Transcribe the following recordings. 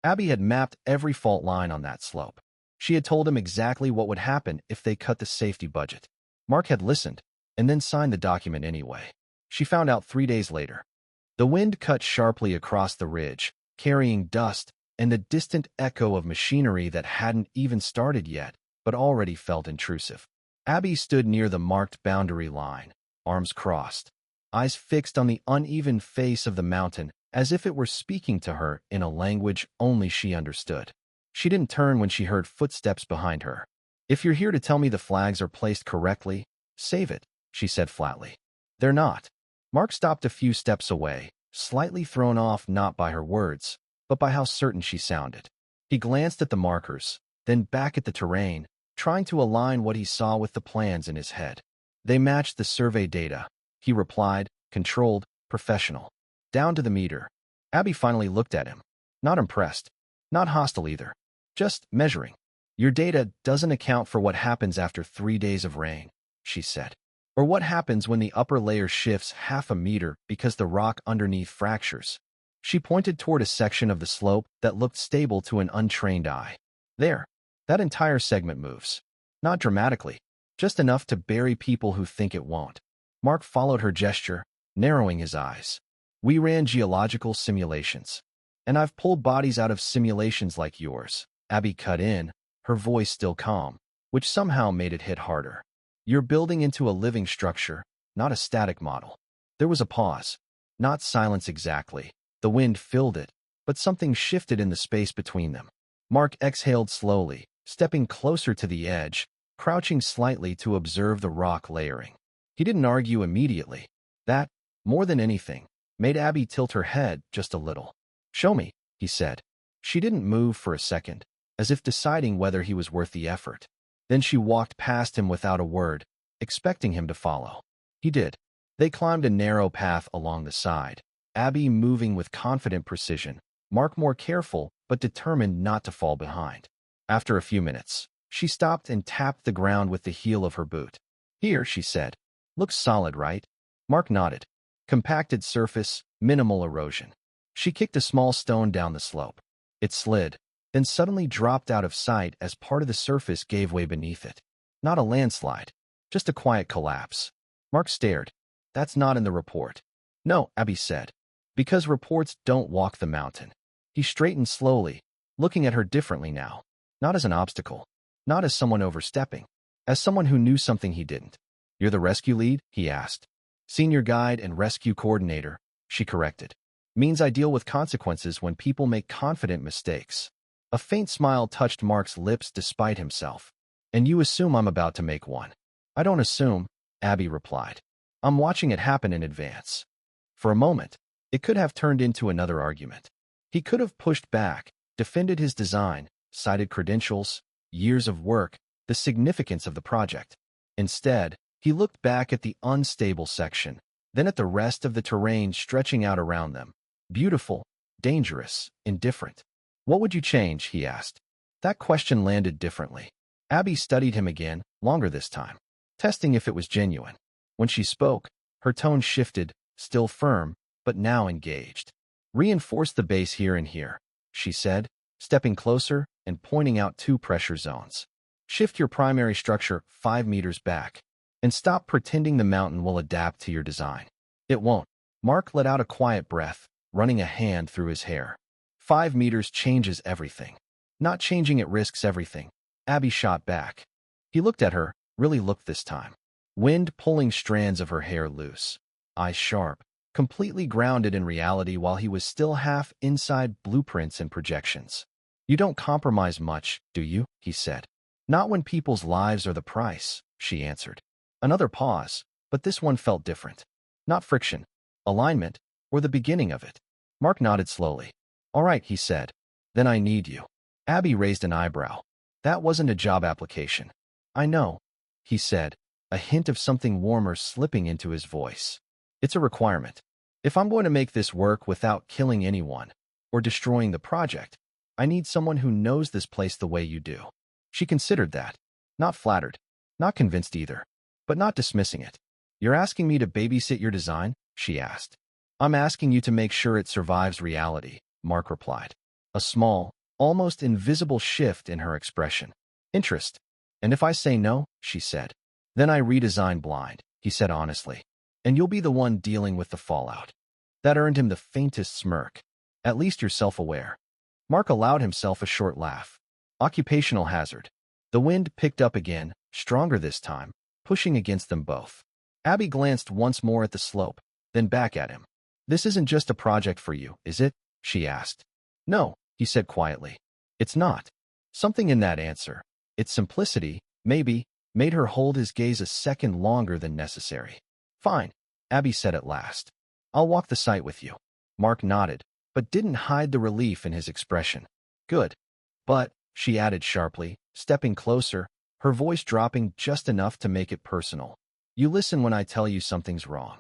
Abby had mapped every fault line on that slope. She had told him exactly what would happen if they cut the safety budget. Mark had listened, and then signed the document anyway. She found out 3 days later. The wind cut sharply across the ridge, carrying dust and the distant echo of machinery that hadn't even started yet, but already felt intrusive. Abby stood near the marked boundary line, arms crossed, eyes fixed on the uneven face of the mountain as if it were speaking to her in a language only she understood. She didn't turn when she heard footsteps behind her. "If you're here to tell me the flags are placed correctly, save it," she said flatly. "They're not." Mark stopped a few steps away, slightly thrown off not by her words, but by how certain she sounded. He glanced at the markers, then back at the terrain, trying to align what he saw with the plans in his head. "They matched the survey data," he replied, controlled, professional. "Down to the meter." Abby finally looked at him. Not impressed. Not hostile either. Just measuring. "Your data doesn't account for what happens after 3 days of rain," she said. "Or what happens when the upper layer shifts half a meter because the rock underneath fractures." She pointed toward a section of the slope that looked stable to an untrained eye. "There. That entire segment moves. Not dramatically. Just enough to bury people who think it won't." Mark followed her gesture, narrowing his eyes. "We ran geological simulations. And I've pulled bodies out of simulations like yours." Abby cut in, her voice still calm, which somehow made it hit harder. "You're building into a living structure, not a static model." There was a pause. Not silence exactly. The wind filled it, but something shifted in the space between them. Mark exhaled slowly, stepping closer to the edge, crouching slightly to observe the rock layering. He didn't argue immediately. That, more than anything, made Abby tilt her head just a little. "Show me," he said. She didn't move for a second, as if deciding whether he was worth the effort. Then she walked past him without a word, expecting him to follow. He did. They climbed a narrow path along the side, Abby moving with confident precision, Mark more careful but determined not to fall behind. After a few minutes, she stopped and tapped the ground with the heel of her boot. "Here," she said. "Looks solid, right?" Mark nodded. Compacted surface, minimal erosion. She kicked a small stone down the slope. It slid, then suddenly dropped out of sight as part of the surface gave way beneath it. Not a landslide, just a quiet collapse. Mark stared. "That's not in the report." "No," Abby said, "because reports don't walk the mountain." He straightened slowly, looking at her differently now. Not as an obstacle, not as someone overstepping, as someone who knew something he didn't. "You're the rescue lead?" he asked. "Senior guide and rescue coordinator," she corrected. "Means I deal with consequences when people make confident mistakes." A faint smile touched Mark's lips despite himself. "And you assume I'm about to make one." "I don't assume," Abby replied. "I'm watching it happen in advance." For a moment, it could have turned into another argument. He could have pushed back, defended his design, cited credentials, years of work, the significance of the project. Instead, he looked back at the unstable section, then at the rest of the terrain stretching out around them. Beautiful, dangerous, indifferent. "What would you change?" he asked. That question landed differently. Abby studied him again, longer this time, testing if it was genuine. When she spoke, her tone shifted, still firm, but now engaged. "Reinforce the base here and here," she said, stepping closer and pointing out 2 pressure zones. "Shift your primary structure 5 meters back, and stop pretending the mountain will adapt to your design. It won't." Mark let out a quiet breath, running a hand through his hair. 5 meters changes everything. Not changing it risks everything. Abby shot back. He looked at her, really looked this time. Wind pulling strands of her hair loose. Eyes sharp, completely grounded in reality while he was still half inside blueprints and projections. "You don't compromise much, do you?" he said. "Not when people's lives are the price," she answered. Another pause, but this one felt different. Not friction, alignment, or the beginning of it. Mark nodded slowly. "All right," he said. "Then I need you." Abby raised an eyebrow. "That wasn't a job application." "I know," he said, a hint of something warmer slipping into his voice. "It's a requirement. If I'm going to make this work without killing anyone or destroying the project, I need someone who knows this place the way you do." She considered that. Not flattered, not convinced either, but not dismissing it. "You're asking me to babysit your design?" she asked. "I'm asking you to make sure it survives reality," Mark replied. A small, almost invisible shift in her expression. Interest. And if I say no, she said. Then I redesign blind, he said honestly. And you'll be the one dealing with the fallout. That earned him the faintest smirk. At least you're self-aware. Mark allowed himself a short laugh. Occupational hazard. The wind picked up again, stronger this time, pushing against them both. Abby glanced once more at the slope, then back at him. This isn't just a project for you, is it? She asked. No, he said quietly. It's not. Something in that answer, its simplicity, maybe, made her hold his gaze a second longer than necessary. Fine, Abby said at last. I'll walk the site with you. Mark nodded, but didn't hide the relief in his expression. Good. But, she added sharply, stepping closer, her voice dropping just enough to make it personal. You listen when I tell you something's wrong.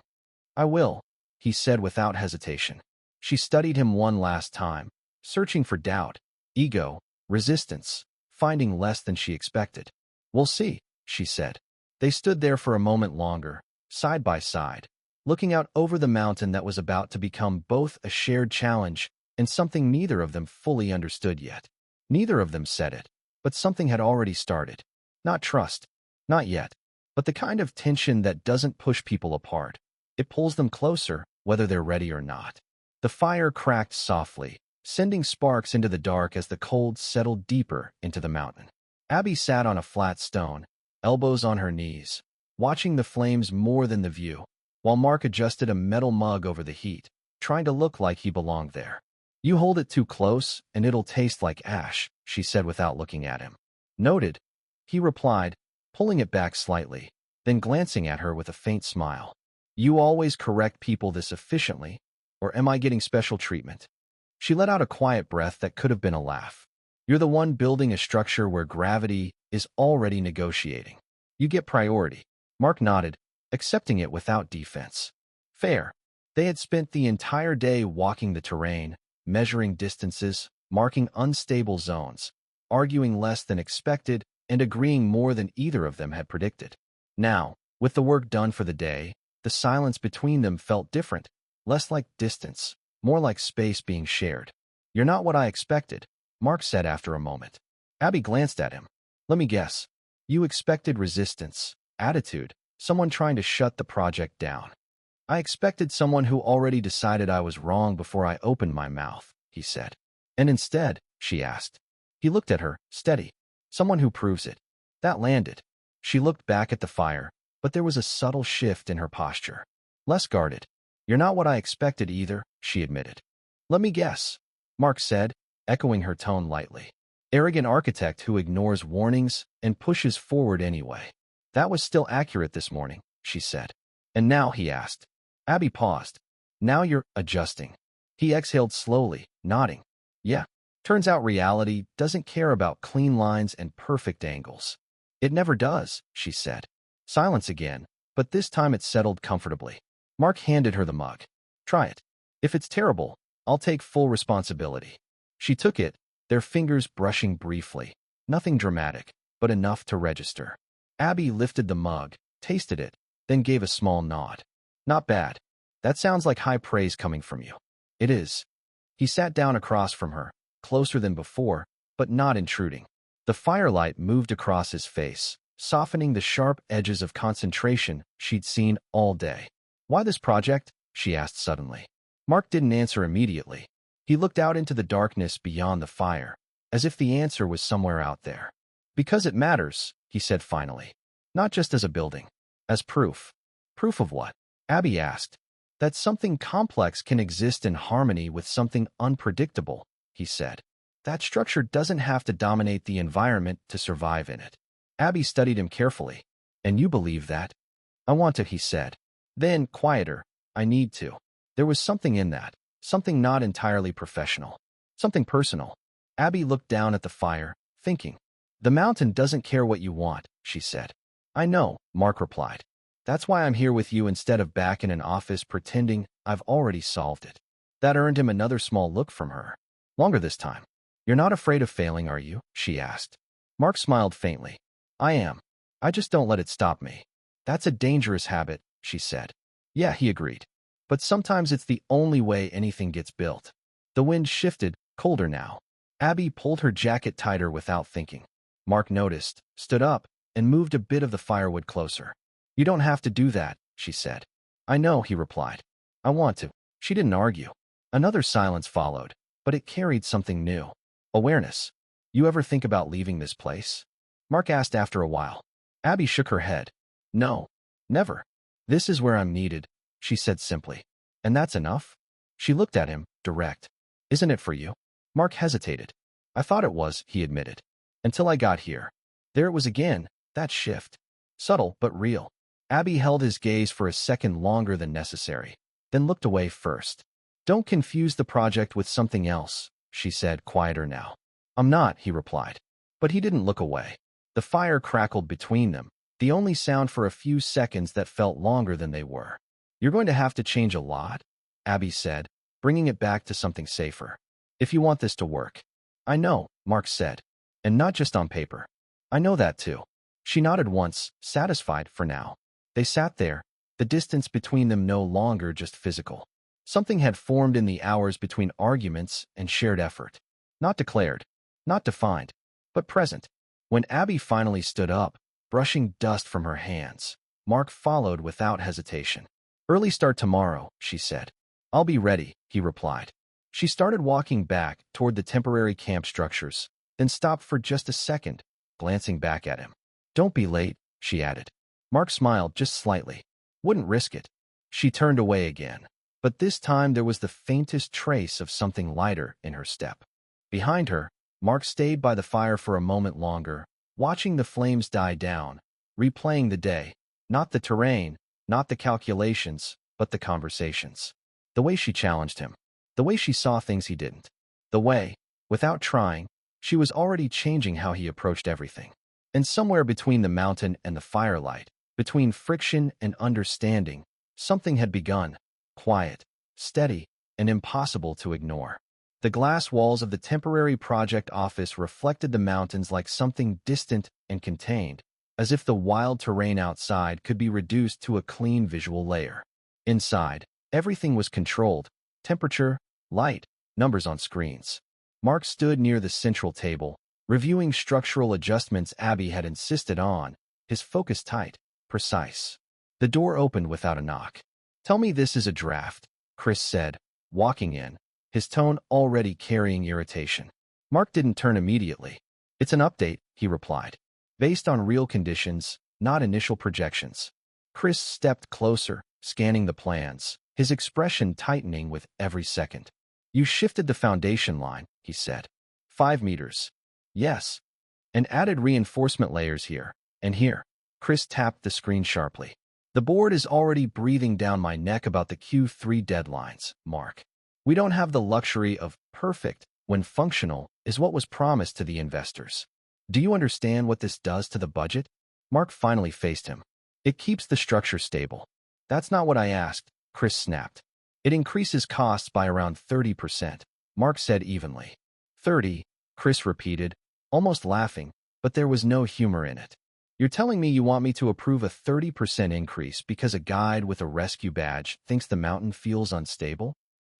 I will, he said without hesitation. She studied him one last time, searching for doubt, ego, resistance, finding less than she expected. We'll see, she said. They stood there for a moment longer, side by side, looking out over the mountain that was about to become both a shared challenge and something neither of them fully understood yet. Neither of them said it, but something had already started. Not trust, not yet, but the kind of tension that doesn't push people apart. It pulls them closer, whether they're ready or not. The fire cracked softly, sending sparks into the dark as the cold settled deeper into the mountain. Abby sat on a flat stone, elbows on her knees, watching the flames more than the view, while Mark adjusted a metal mug over the heat, trying to look like he belonged there. You hold it too close, and it'll taste like ash, she said without looking at him. Noted, he replied, pulling it back slightly, then glancing at her with a faint smile. You always correct people this efficiently, or am I getting special treatment? She let out a quiet breath that could have been a laugh. You're the one building a structure where gravity is already negotiating. You get priority. Mark nodded, accepting it without defense. Fair. They had spent the entire day walking the terrain, measuring distances, marking unstable zones, arguing less than expected, and agreeing more than either of them had predicted. Now, with the work done for the day, the silence between them felt different, less like distance, more like space being shared. You're not what I expected, Mark said after a moment. Abby glanced at him. Let me guess. You expected resistance, attitude, someone trying to shut the project down. I expected someone who already decided I was wrong before I opened my mouth, he said. And instead, she asked. He looked at her, steady. Someone who proves it. That landed. She looked back at the fire, but there was a subtle shift in her posture. Less guarded. You're not what I expected either, she admitted. Let me guess, Mark said, echoing her tone lightly. Arrogant architect who ignores warnings and pushes forward anyway. That was still accurate this morning, she said. And now, he asked. Abby paused. Now you're adjusting. He exhaled slowly, nodding. Yeah. Turns out reality doesn't care about clean lines and perfect angles. It never does, she said. Silence again, but this time it settled comfortably. Mark handed her the mug. Try it. If it's terrible, I'll take full responsibility. She took it, their fingers brushing briefly. Nothing dramatic, but enough to register. Abby lifted the mug, tasted it, then gave a small nod. Not bad. That sounds like high praise coming from you. It is. He sat down across from her, closer than before, but not intruding. The firelight moved across his face, softening the sharp edges of concentration she'd seen all day. Why this project? She asked suddenly. Mark didn't answer immediately. He looked out into the darkness beyond the fire, as if the answer was somewhere out there. Because it matters, he said finally. Not just as a building. As proof. Proof of what? Abby asked. That something complex can exist in harmony with something unpredictable, he said. That structure doesn't have to dominate the environment to survive in it. Abby studied him carefully. And you believe that? I want to, he said. Then, quieter, I need to. There was something in that, something not entirely professional, something personal. Abby looked down at the fire, thinking. The mountain doesn't care what you want, she said. I know, Mark replied. That's why I'm here with you instead of back in an office pretending I've already solved it. That earned him another small look from her. Longer this time. You're not afraid of failing, are you? She asked. Mark smiled faintly. I am. I just don't let it stop me. That's a dangerous habit, she said. Yeah, he agreed. But sometimes it's the only way anything gets built. The wind shifted, colder now. Abby pulled her jacket tighter without thinking. Mark noticed, stood up, and moved a bit of the firewood closer. You don't have to do that, she said. I know, he replied. I want to. She didn't argue. Another silence followed, but it carried something new. Awareness. You ever think about leaving this place? Mark asked after a while. Abby shook her head. No, never. This is where I'm needed, she said simply. And that's enough? She looked at him, direct. Isn't it for you? Mark hesitated. I thought it was, he admitted. Until I got here. There it was again, that shift. Subtle, but real. Abby held his gaze for a second longer than necessary, then looked away first. Don't confuse the project with something else, she said, quieter now. I'm not, he replied. But he didn't look away. The fire crackled between them, the only sound for a few seconds that felt longer than they were. You're going to have to change a lot, Abby said, bringing it back to something safer. If you want this to work. I know, Mark said. And not just on paper. I know that too. She nodded once, satisfied for now. They sat there, the distance between them no longer just physical. Something had formed in the hours between arguments and shared effort. Not declared, not defined, but present. When Abby finally stood up, brushing dust from her hands, Mark followed without hesitation. Early start tomorrow, she said. I'll be ready, he replied. She started walking back toward the temporary camp structures, then stopped for just a second, glancing back at him. Don't be late, she added. Mark smiled just slightly. Wouldn't risk it. She turned away again, but this time there was the faintest trace of something lighter in her step. Behind her, Mark stayed by the fire for a moment longer, watching the flames die down, replaying the day, not the terrain, not the calculations, but the conversations. The way she challenged him, the way she saw things he didn't, the way, without trying, she was already changing how he approached everything. And somewhere between the mountain and the firelight, between friction and understanding, something had begun, quiet, steady, and impossible to ignore. The glass walls of the temporary project office reflected the mountains like something distant and contained, as if the wild terrain outside could be reduced to a clean visual layer. Inside, everything was controlled: temperature, light, numbers on screens. Mark stood near the central table, reviewing structural adjustments Abby had insisted on, his focus tight, precise. The door opened without a knock. Tell me this is a draft, Chris said, walking in, his tone already carrying irritation. Mark didn't turn immediately. It's an update, he replied. Based on real conditions, not initial projections. Chris stepped closer, scanning the plans, his expression tightening with every second. You shifted the foundation line, he said. 5 meters. Yes. And added reinforcement layers here and here. Chris tapped the screen sharply. The board is already breathing down my neck about the Q3 deadlines, Mark. We don't have the luxury of perfect when functional is what was promised to the investors. Do you understand what this does to the budget? Mark finally faced him. It keeps the structure stable. That's not what I asked, Chris snapped. It increases costs by around 30%, Mark said evenly. 30, Chris repeated, almost laughing, but there was no humor in it. You're telling me you want me to approve a 30% increase because a guide with a rescue badge thinks the mountain feels unstable?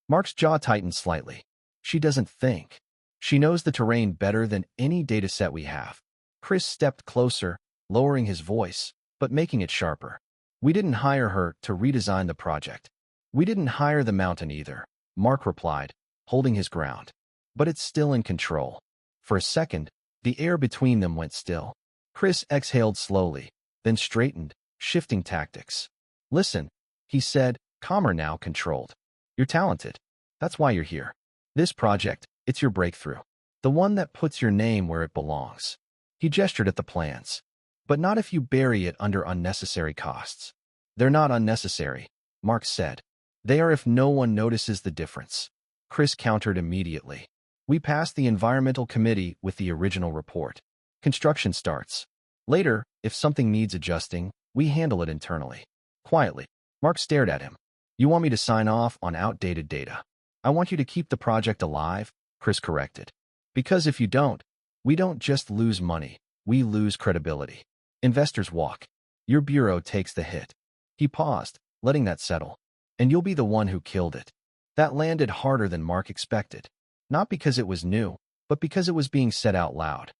Mark's jaw tightened slightly. She doesn't think. She knows the terrain better than any dataset we have. Chris stepped closer, lowering his voice, but making it sharper. We didn't hire her to redesign the project. We didn't hire the mountain either, Mark replied, holding his ground. But it's still in control. For a second, the air between them went still. Chris exhaled slowly, then straightened, shifting tactics. Listen, he said, calmer now, controlled. You're talented. That's why you're here. This project, it's your breakthrough. The one that puts your name where it belongs. He gestured at the plans. But not if you bury it under unnecessary costs. They're not unnecessary, Mark said. They are if no one notices the difference. Chris countered immediately. We passed the environmental committee with the original report. Construction starts. Later, if something needs adjusting, we handle it internally. Quietly, Mark stared at him. You want me to sign off on outdated data? I want you to keep the project alive, Chris corrected. Because if you don't, we don't just lose money, we lose credibility. Investors walk. Your bureau takes the hit. He paused, letting that settle. And you'll be the one who killed it. That landed harder than Mark expected. Not because it was new, but because it was being said out loud.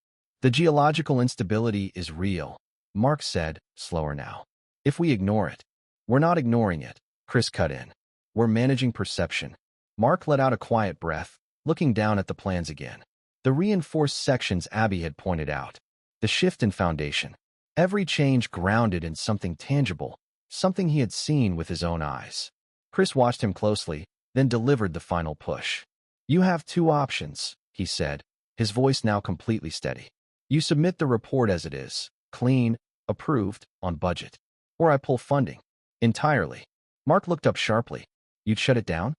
The geological instability is real, Mark said, slower now. If we ignore it. We're not ignoring it, Chris cut in. We're managing perception. Mark let out a quiet breath, looking down at the plans again. The reinforced sections Abby had pointed out. The shift in foundation. Every change grounded in something tangible, something he had seen with his own eyes. Chris watched him closely, then delivered the final push. You have two options, he said, his voice now completely steady. You submit the report as it is, clean, approved, on budget. Or I pull funding. Entirely. Mark looked up sharply. You'd shut it down?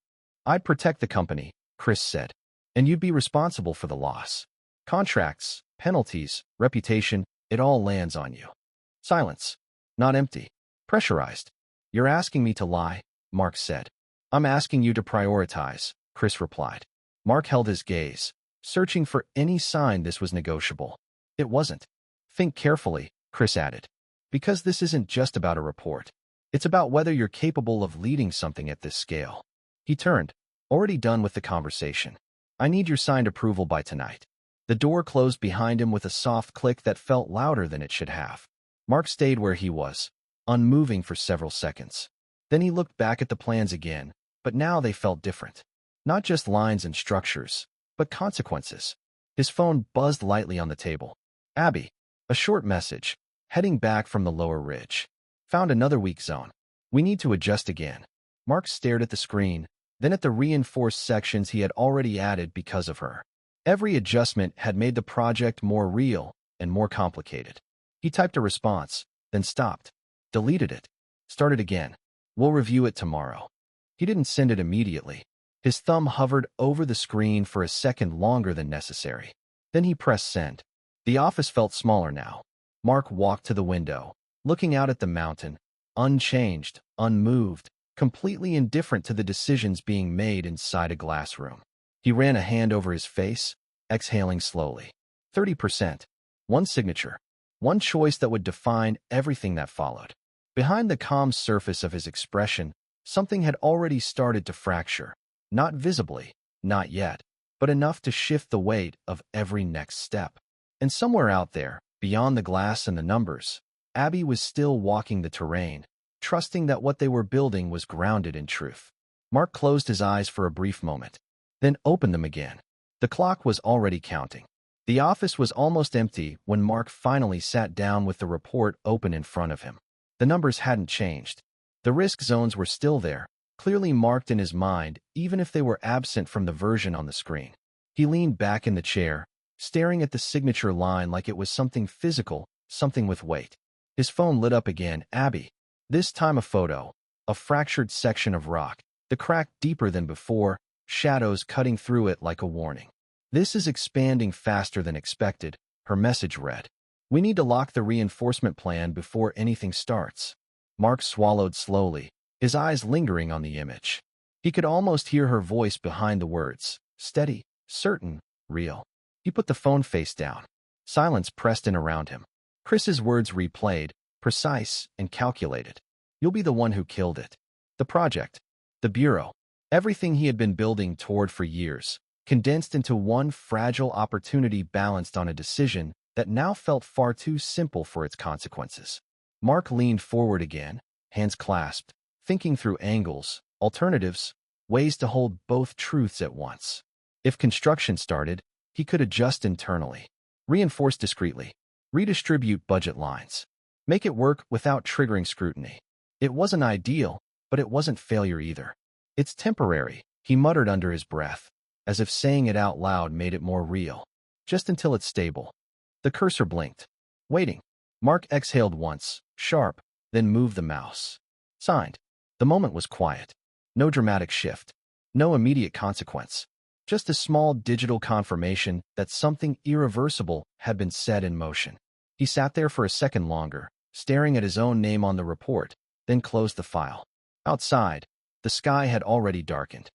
I'd protect the company, Chris said. And you'd be responsible for the loss. Contracts, penalties, reputation, it all lands on you. Silence. Not empty. Pressurized. You're asking me to lie, Mark said. I'm asking you to prioritize, Chris replied. Mark held his gaze, searching for any sign this was negotiable. It wasn't. Think carefully, Chris added. Because this isn't just about a report. It's about whether you're capable of leading something at this scale. He turned, already done with the conversation. I need your signed approval by tonight. The door closed behind him with a soft click that felt louder than it should have. Mark stayed where he was, unmoving for several seconds. Then he looked back at the plans again, but now they felt different. Not just lines and structures, but consequences. His phone buzzed lightly on the table. Abby. A short message, heading back from the lower ridge. Found another weak zone. We need to adjust again. Mark stared at the screen, then at the reinforced sections he had already added because of her. Every adjustment had made the project more real and more complicated. He typed a response, then stopped. Deleted it. Started again. We'll review it tomorrow. He didn't send it immediately. His thumb hovered over the screen for a second longer than necessary. Then he pressed send. The office felt smaller now. Mark walked to the window, looking out at the mountain, unchanged, unmoved, completely indifferent to the decisions being made inside a glass room. He ran a hand over his face, exhaling slowly. 30%. One signature. One choice that would define everything that followed. Behind the calm surface of his expression, something had already started to fracture. Not visibly, not yet, but enough to shift the weight of every next step. And somewhere out there, beyond the glass and the numbers, Abby was still walking the terrain, trusting that what they were building was grounded in truth. Mark closed his eyes for a brief moment, then opened them again. The clock was already counting. The office was almost empty when Mark finally sat down with the report open in front of him. The numbers hadn't changed. The risk zones were still there, clearly marked in his mind, even if they were absent from the version on the screen. He leaned back in the chair, staring at the signature line like it was something physical, something with weight. His phone lit up again. Abby. This time a photo. A fractured section of rock, the crack deeper than before, shadows cutting through it like a warning. This is expanding faster than expected, her message read. We need to lock the reinforcement plan before anything starts. Mark swallowed slowly, his eyes lingering on the image. He could almost hear her voice behind the words. Steady, certain, real. He put the phone face down. Silence pressed in around him. Chris's words replayed, precise and calculated. You'll be the one who killed it. The project. The bureau. Everything he had been building toward for years, condensed into one fragile opportunity balanced on a decision that now felt far too simple for its consequences. Mark leaned forward again, hands clasped, thinking through angles, alternatives, ways to hold both truths at once. If construction started, he could adjust internally, reinforce discreetly, redistribute budget lines, make it work without triggering scrutiny. It wasn't ideal, but it wasn't failure either. It's temporary, he muttered under his breath, as if saying it out loud made it more real. Just until it's stable. The cursor blinked. Waiting. Mark exhaled once, sharp, then moved the mouse. Signed. The moment was quiet. No dramatic shift. No immediate consequence. Just a small digital confirmation that something irreversible had been set in motion. He sat there for a second longer, staring at his own name on the report, then closed the file. Outside, the sky had already darkened.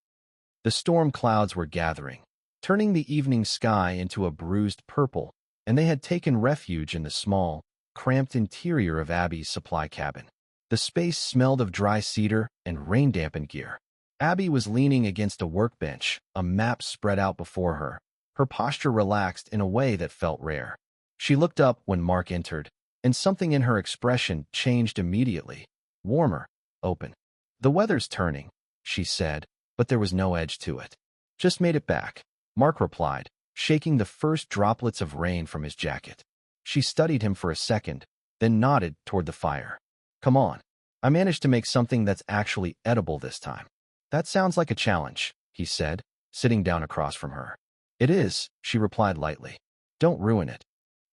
The storm clouds were gathering, turning the evening sky into a bruised purple, and they had taken refuge in the small, cramped interior of Abby's supply cabin. The space smelled of dry cedar and rain-dampened gear. Abby was leaning against a workbench, a map spread out before her, Her posture relaxed in a way that felt rare. She looked up when Mark entered, and something in her expression changed immediately. Warmer, open. "The weather's turning," she said, but there was no edge to it. "Just made it back," Mark replied, shaking the first droplets of rain from his jacket. She studied him for a second, then nodded toward the fire. "Come on. I managed to make something that's actually edible this time." "That sounds like a challenge," he said, sitting down across from her. "It is," she replied lightly. "Don't ruin it."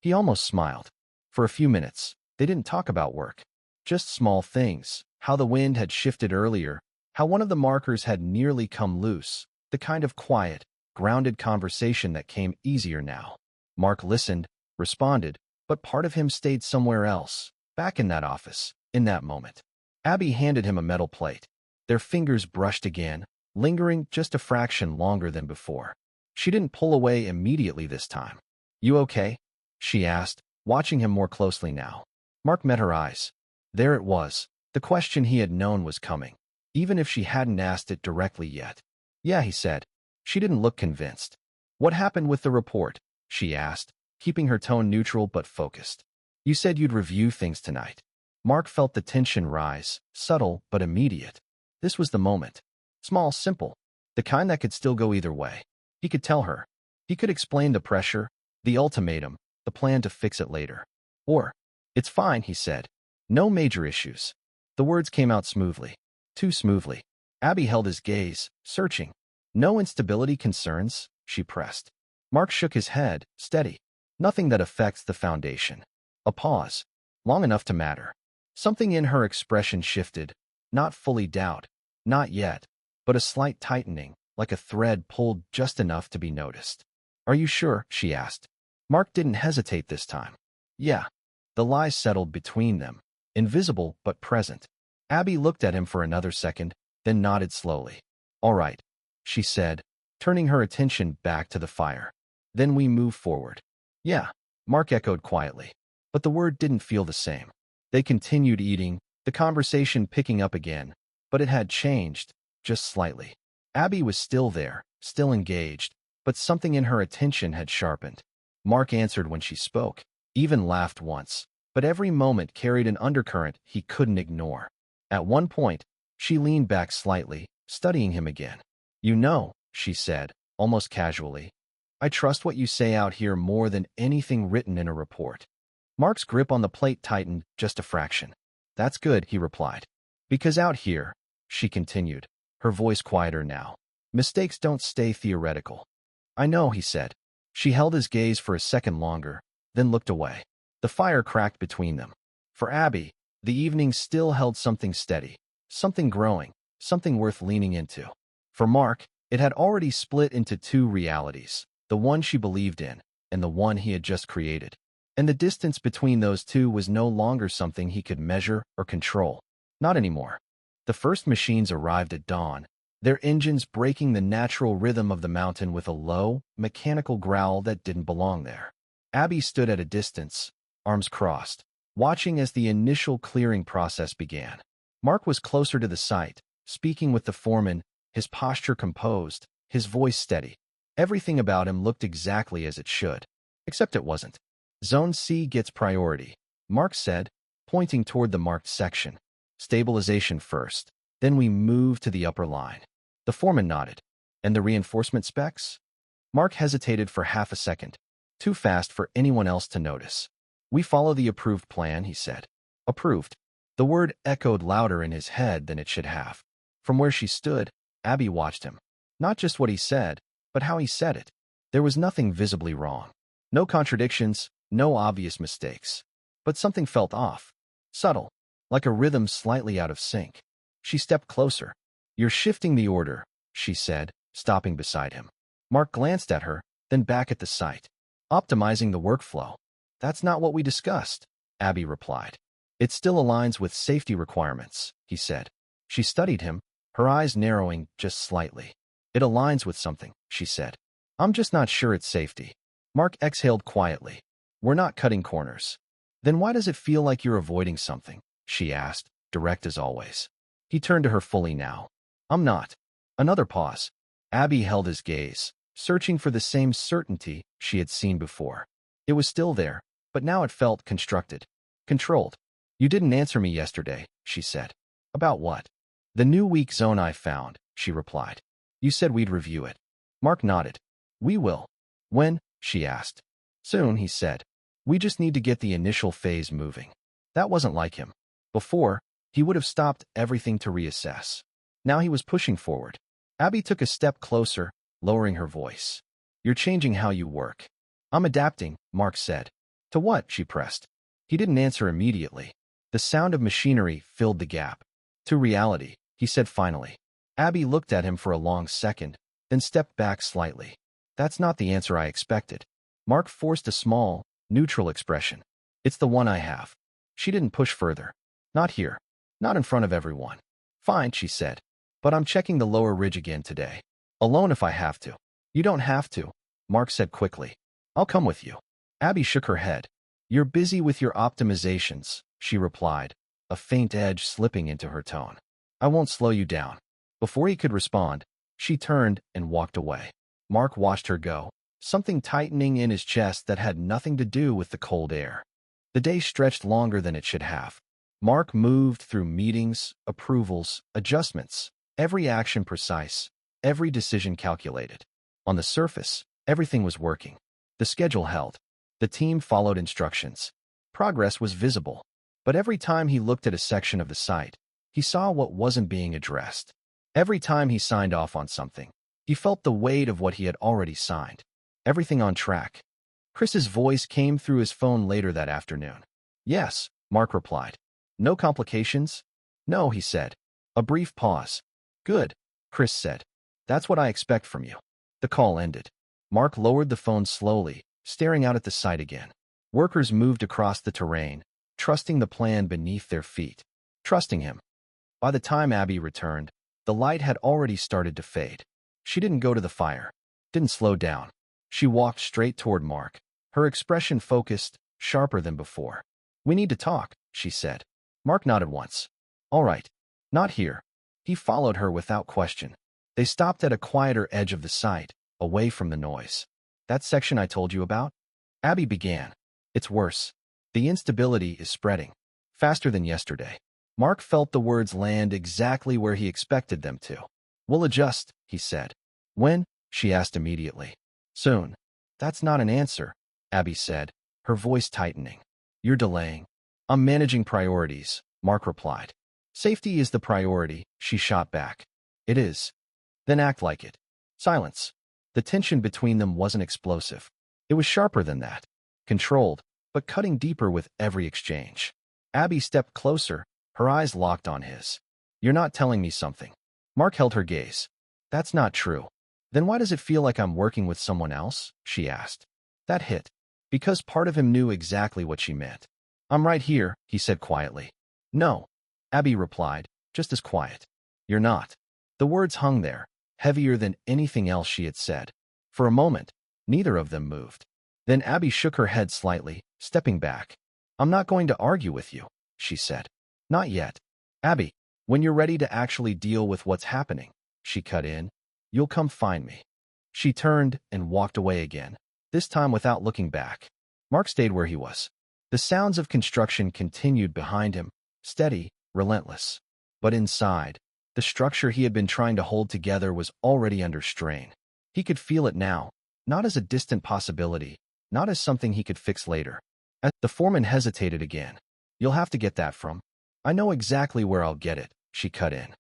He almost smiled. For a few minutes, they didn't talk about work. Just small things, how the wind had shifted earlier, how one of the markers had nearly come loose, the kind of quiet, grounded conversation that came easier now. Mark listened, responded, but part of him stayed somewhere else, back in that office, in that moment. Abby handed him a metal plate. Their fingers brushed again, lingering just a fraction longer than before. She didn't pull away immediately this time. "You okay?" she asked, watching him more closely now. Mark met her eyes. There it was, the question he had known was coming, even if she hadn't asked it directly yet. "Yeah," he said. She didn't look convinced. "What happened with the report?" she asked, keeping her tone neutral but focused. "You said you'd review things tonight." Mark felt the tension rise, subtle but immediate. This was the moment. Small, simple, the kind that could still go either way. He could tell her. He could explain the pressure, the ultimatum, the plan to fix it later. Or, "It's fine," he said. "No major issues." The words came out smoothly. Too smoothly. Abby held his gaze, searching. "No instability concerns?" she pressed. Mark shook his head, steady. "Nothing that affects the foundation." A pause. Long enough to matter. Something in her expression shifted. Not fully doubt. Not yet. But a slight tightening, like a thread pulled just enough to be noticed. "Are you sure?" she asked. Mark didn't hesitate this time. "Yeah." The lies settled between them, invisible but present. Abby looked at him for another second, then nodded slowly. "All right," she said, turning her attention back to the fire. "Then we move forward." "Yeah," Mark echoed quietly. But the word didn't feel the same. They continued eating, the conversation picking up again, but it had changed, just slightly. Abby was still there, still engaged, but something in her attention had sharpened. Mark answered when she spoke, even laughed once, but every moment carried an undercurrent he couldn't ignore. At one point, she leaned back slightly, studying him again. "You know," she said, almost casually, "I trust what you say out here more than anything written in a report." Mark's grip on the plate tightened just a fraction. "That's good," he replied. "Because out here," she continued, her voice quieter now, "mistakes don't stay theoretical." "I know," he said. She held his gaze for a second longer, then looked away. The fire cracked between them. For Abby, the evening still held something steady, something growing, something worth leaning into. For Mark, it had already split into two realities, the one she believed in, and the one he had just created. And the distance between those two was no longer something he could measure or control. Not anymore. The first machines arrived at dawn, their engines breaking the natural rhythm of the mountain with a low, mechanical growl that didn't belong there. Abby stood at a distance, arms crossed, watching as the initial clearing process began. Mark was closer to the site, speaking with the foreman, his posture composed, his voice steady. Everything about him looked exactly as it should. Except it wasn't. "Zone C gets priority," Mark said, pointing toward the marked section. "Stabilization first, then we move to the upper line." The foreman nodded. "And the reinforcement specs?" Mark hesitated for half a second, too fast for anyone else to notice. "We follow the approved plan," he said. Approved. The word echoed louder in his head than it should have. From where she stood, Abby watched him. Not just what he said, but how he said it. There was nothing visibly wrong. No contradictions, no obvious mistakes. But something felt off. Subtle, like a rhythm slightly out of sync. She stepped closer. "You're shifting the order," she said, stopping beside him. Mark glanced at her, then back at the site. "Optimizing the workflow." "That's not what we discussed," Abby replied. "It still aligns with safety requirements," he said. She studied him, her eyes narrowing just slightly. "It aligns with something," she said. "I'm just not sure it's safety." Mark exhaled quietly. "We're not cutting corners." "Then why does it feel like you're avoiding something?" she asked, direct as always. He turned to her fully now. "I'm not." Another pause. Abby held his gaze, searching for the same certainty she had seen before. It was still there, but now it felt constructed, controlled. "You didn't answer me yesterday," she said. "About what?" "The new weak zone I found," she replied. "You said we'd review it." Mark nodded. "We will." "When?" she asked. "Soon," he said. "We just need to get the initial phase moving." That wasn't like him. Before, he would have stopped everything to reassess. Now he was pushing forward. Abby took a step closer, lowering her voice. "You're changing how you work." "I'm adapting," Mark said. "To what?" she pressed. He didn't answer immediately. The sound of machinery filled the gap. "To reality," he said finally. Abby looked at him for a long second, then stepped back slightly. "That's not the answer I expected." Mark forced a small, neutral expression. "It's the one I have." She didn't push further. "Not here. Not in front of everyone." "Fine," she said. "But I'm checking the lower ridge again today. Alone if I have to." "You don't have to," Mark said quickly. "I'll come with you." Abby shook her head. "You're busy with your optimizations," she replied, a faint edge slipping into her tone. "I won't slow you down." Before he could respond, she turned and walked away. Mark watched her go, something tightening in his chest that had nothing to do with the cold air. The day stretched longer than it should have. Mark moved through meetings, approvals, adjustments, every action precise, every decision calculated. On the surface, everything was working. The schedule held. The team followed instructions. Progress was visible. But every time he looked at a section of the site, he saw what wasn't being addressed. Every time he signed off on something, he felt the weight of what he had already signed. Everything on track. Chris's voice came through his phone later that afternoon. "Yes," Mark replied. "No complications?" "No," he said. A brief pause. "Good," Chris said. "That's what I expect from you." The call ended. Mark lowered the phone slowly, staring out at the site again. Workers moved across the terrain, trusting the plan beneath their feet. Trusting him. By the time Abby returned, the light had already started to fade. She didn't go to the fire. Didn't slow down. She walked straight toward Mark, her expression focused, sharper than before. "We need to talk," she said. Mark nodded once. "All right. Not here." He followed her without question. They stopped at a quieter edge of the site, away from the noise. "That section I told you about?" Abby began. "It's worse. The instability is spreading. Faster than yesterday." Mark felt the words land exactly where he expected them to. "We'll adjust," he said. "When?" she asked immediately. "Soon." "That's not an answer," Abby said, her voice tightening. "You're delaying." "I'm managing priorities," Mark replied. "Safety is the priority," she shot back. "It is." "Then act like it." Silence. The tension between them wasn't explosive. It was sharper than that. Controlled, but cutting deeper with every exchange. Abby stepped closer, her eyes locked on his. "You're not telling me something." Mark held her gaze. "That's not true." "Then why does it feel like I'm working with someone else?" she asked. That hit. Because part of him knew exactly what she meant. "I'm right here," he said quietly. "No," Abby replied, just as quiet. "You're not." The words hung there, heavier than anything else she had said. For a moment, neither of them moved. Then Abby shook her head slightly, stepping back. "I'm not going to argue with you," she said. "Not yet." "Abby, when you're ready to actually deal with what's happening," she cut in, "you'll come find me." She turned and walked away again, this time without looking back. Mark stayed where he was. The sounds of construction continued behind him, steady, relentless. But inside, the structure he had been trying to hold together was already under strain. He could feel it now, not as a distant possibility, not as something he could fix later. As the foreman hesitated again. "You'll have to get that from." "I know exactly where I'll get it," she cut in.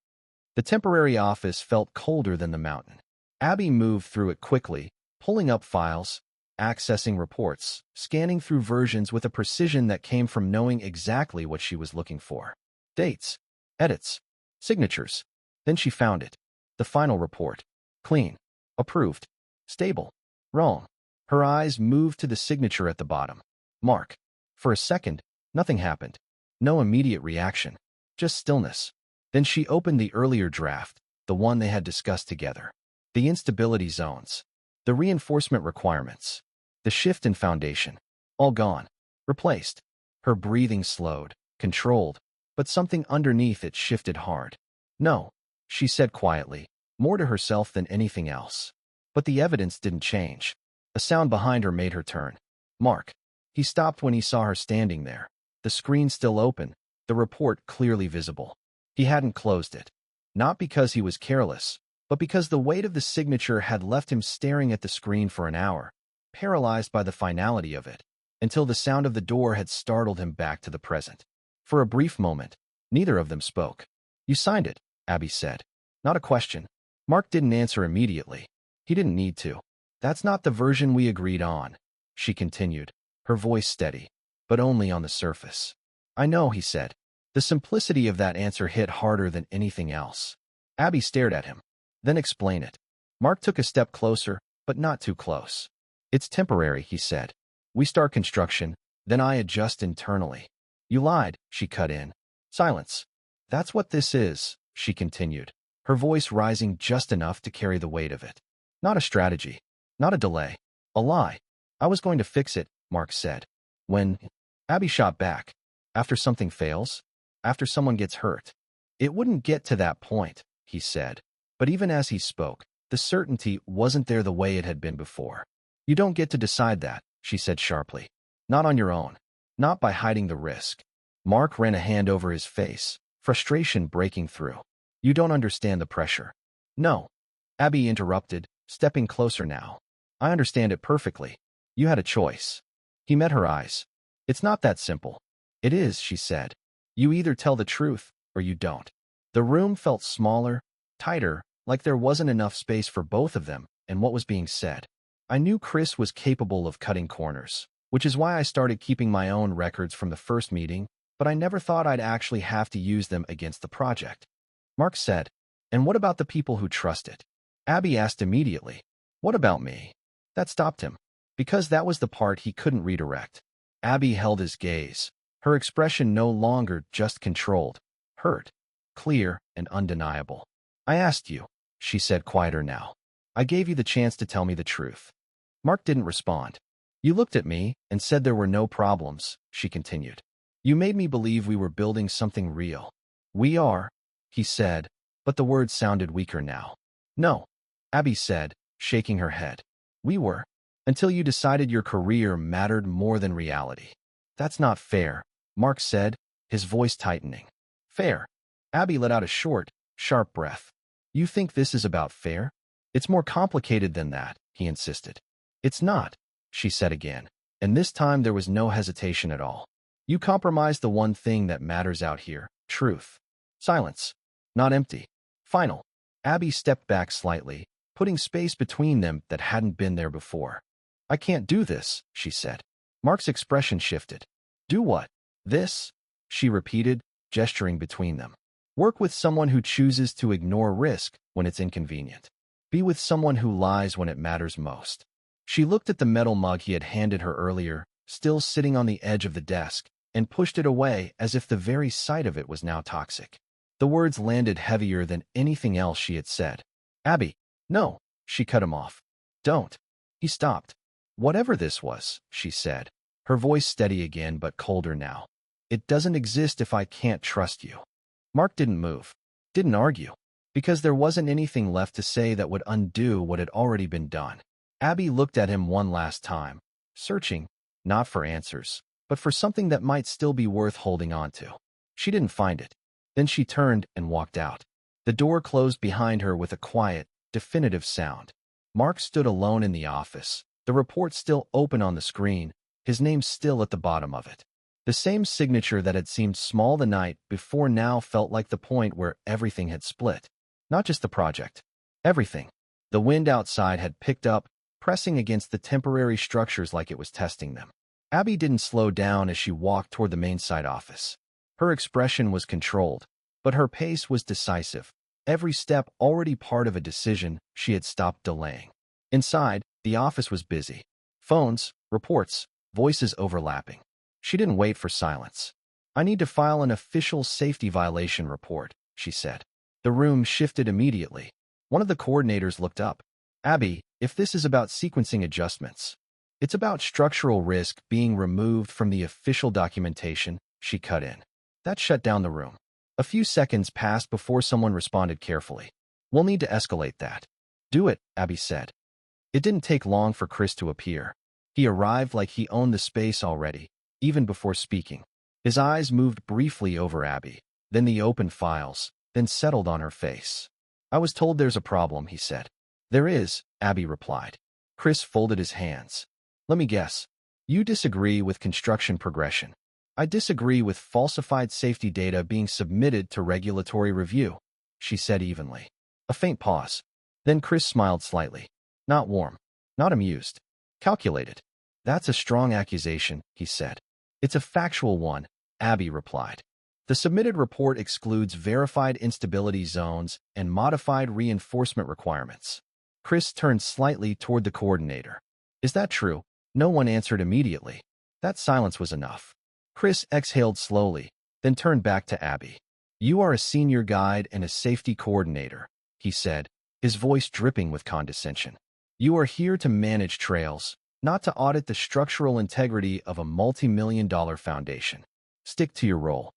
The temporary office felt colder than the mountain. Abby moved through it quickly, pulling up files, accessing reports, scanning through versions with a precision that came from knowing exactly what she was looking for. Dates, edits, signatures. Then she found it. The final report. Clean. Approved. Stable. Wrong. Her eyes moved to the signature at the bottom. Mark. For a second, nothing happened. No immediate reaction. Just stillness. Then she opened the earlier draft, the one they had discussed together. The instability zones. The reinforcement requirements. The shift in foundation. All gone. Replaced. Her breathing slowed, controlled, but something underneath it shifted hard. "No," she said quietly, more to herself than anything else. But the evidence didn't change. A sound behind her made her turn. Mark. He stopped when he saw her standing there. The screen still open, the report clearly visible. He hadn't closed it. Not because he was careless, but because the weight of the signature had left him staring at the screen for an hour, paralyzed by the finality of it, until the sound of the door had startled him back to the present. For a brief moment, neither of them spoke. "You signed it," Abby said. Not a question. Mark didn't answer immediately. He didn't need to. "That's not the version we agreed on," she continued, her voice steady, but only on the surface. "I know," he said. The simplicity of that answer hit harder than anything else. Abby stared at him. "Then explain it." Mark took a step closer, but not too close. "It's temporary," he said. "We start construction, then I adjust internally." "You lied," she cut in. Silence. "That's what this is," she continued, her voice rising just enough to carry the weight of it. "Not a strategy. Not a delay. A lie. I was going to fix it," Mark said. "When?" Abby shot back. "After something fails? After someone gets hurt?" "It wouldn't get to that point," he said. But even as he spoke, the certainty wasn't there the way it had been before. "You don't get to decide that," she said sharply. "Not on your own. Not by hiding the risk." Mark ran a hand over his face, frustration breaking through. "You don't understand the pressure." "No," Abby interrupted, stepping closer now. "I understand it perfectly. You had a choice." He met her eyes. "It's not that simple." "It is," she said. "You either tell the truth, or you don't." The room felt smaller, tighter, like there wasn't enough space for both of them and what was being said. "I knew Chris was capable of cutting corners, which is why I started keeping my own records from the first meeting, but I never thought I'd actually have to use them against the project." Mark said, "And what about the people who trust it?" Abby asked immediately. "What about me?" That stopped him, because that was the part he couldn't redirect. Abby held his gaze, her expression no longer just controlled, hurt, clear and undeniable. "I asked you," she said quieter now. "I gave you the chance to tell me the truth." Mark didn't respond. "You looked at me and said there were no problems," she continued. "You made me believe we were building something real." "We are," he said, but the words sounded weaker now. "No," Abby said, shaking her head. "We were, until you decided your career mattered more than reality." "That's not fair," Mark said, his voice tightening. "Fair?" Abby let out a short, sharp breath. "You think this is about fair? It's more complicated than that," he insisted. "It's not," she said again, and this time there was no hesitation at all. "You compromised the one thing that matters out here, truth." Silence. Not empty. Final. Abby stepped back slightly, putting space between them that hadn't been there before. "I can't do this," she said. Mark's expression shifted. "Do what?" "This," she repeated, gesturing between them. "Work with someone who chooses to ignore risk when it's inconvenient. Be with someone who lies when it matters most." She looked at the metal mug he had handed her earlier, still sitting on the edge of the desk, and pushed it away as if the very sight of it was now toxic. The words landed heavier than anything else she had said. "Abby, no," she cut him off. "Don't." He stopped. "Whatever this was," she said, her voice steady again but colder now. "It doesn't exist if I can't trust you." Mark didn't move, didn't argue, because there wasn't anything left to say that would undo what had already been done. Abby looked at him one last time, searching, not for answers, but for something that might still be worth holding on to. She didn't find it. Then she turned and walked out. The door closed behind her with a quiet, definitive sound. Mark stood alone in the office, the report still open on the screen, his name still at the bottom of it. The same signature that had seemed small the night before now felt like the point where everything had split. Not just the project. Everything. The wind outside had picked up, pressing against the temporary structures like it was testing them. Abby didn't slow down as she walked toward the main site office. Her expression was controlled, but her pace was decisive. Every step already part of a decision she had stopped delaying. Inside, the office was busy. Phones, reports, voices overlapping. She didn't wait for silence. "I need to file an official safety violation report," she said. The room shifted immediately. One of the coordinators looked up. "Abby, if this is about sequencing adjustments, it's about structural risk being removed from the official documentation," she cut in. That shut down the room. A few seconds passed before someone responded carefully. "We'll need to escalate that." "Do it," Abby said. It didn't take long for Chris to appear. He arrived like he owned the space already, even before speaking. His eyes moved briefly over Abby, then the open files, then settled on her face. "I was told there's a problem," he said. "There is," Abby replied. Chris folded his hands. "Let me guess. You disagree with construction progression." "I disagree with falsified safety data being submitted to regulatory review," she said evenly. A faint pause. Then Chris smiled slightly. Not warm, not amused. Calculated. "That's a strong accusation," he said. "It's a factual one," Abby replied. "The submitted report excludes verified instability zones and modified reinforcement requirements." Chris turned slightly toward the coordinator. "Is that true?" No one answered immediately. That silence was enough. Chris exhaled slowly, then turned back to Abby. "You are a senior guide and a safety coordinator," he said, his voice dripping with condescension. "You are here to manage trails, not to audit the structural integrity of a multi-million-dollar foundation. Stick to your role."